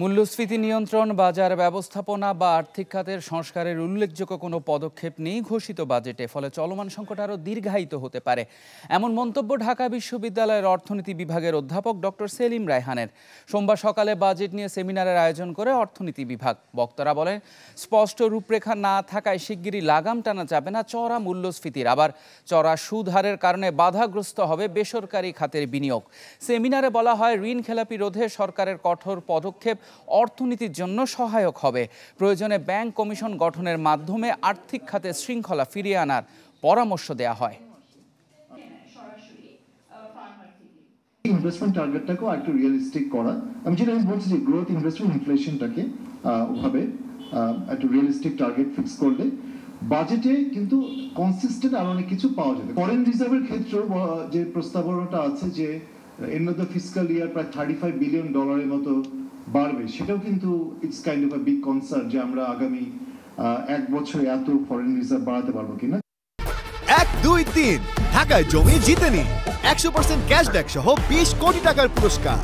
মূল্যস্ফীতি নিয়ন্ত্রণ, বাজার ব্যবস্থাপনা বা আর্থিক খাতের সংস্কারের উল্লেখযোগ্য কোনো পদক্ষেপ নেই ঘোষিত বাজেটে। ফলে চলমান সংকট আরও দীর্ঘায়িত হতে পারে, এমন মন্তব্য ঢাকা বিশ্ববিদ্যালয়ের অর্থনীতি বিভাগের অধ্যাপক ডক্টর সেলিম রায়হানের। সোমবার সকালে বাজেট নিয়ে সেমিনারের আয়োজন করে অর্থনীতি বিভাগ। বক্তারা বলেন, স্পষ্ট রূপরেখা না থাকায় শিগগিরই লাগাম টানা যাবে না চড়া মূল্যস্ফীতির। আবার চড়া সুদ হারের কারণে বাধাগ্রস্ত হবে বেসরকারি খাতের বিনিয়োগ। সেমিনারে বলা হয়, ঋণ খেলাপি রোধে সরকারের কঠোর পদক্ষেপ অর্থনীতির জন্য সহায়ক হবে। প্রয়োজনে ব্যাংক কমিশন গঠনের মাধ্যমে আর্থিক খাতে শৃঙ্খলা ফিরিয়ে আনার পরামর্শ দেয়া হয়। ইনভেস্টমেন্ট টার্গেটটাকে একটু রিয়েলিস্টিক করা, আমি যেটা বলছি যে গ্রোথ, ইনভেস্টমেন্ট, ইনফ্লেশনটাকে ওভাবে একটু রিয়েলিস্টিক টার্গেট ফিক্স করলে বাজেটে কিন্তু কনসিস্টেন্ট আর অনেক কিছু পাওয়া যাবে। ফরেন রিজার্ভের ক্ষেত্রেও যে প্রস্তাবনাটা আছে যে এন্ড অফ দ্য ফিসক্যাল ইয়ার প্রায় $35 বিলিয়ন মতো বাড়বে, সেটাও কিন্তু it's kind of a big concern যে আমরা আগামী 1 বছরে এত ফরেন রিজার্ভ বাড়াতে পারবো কিনা। 1, 2, 3 ঢাকায় জমি জিতে নিন 100% ক্যাশব্যাক সহ 20 কোটি টাকার পুরস্কার।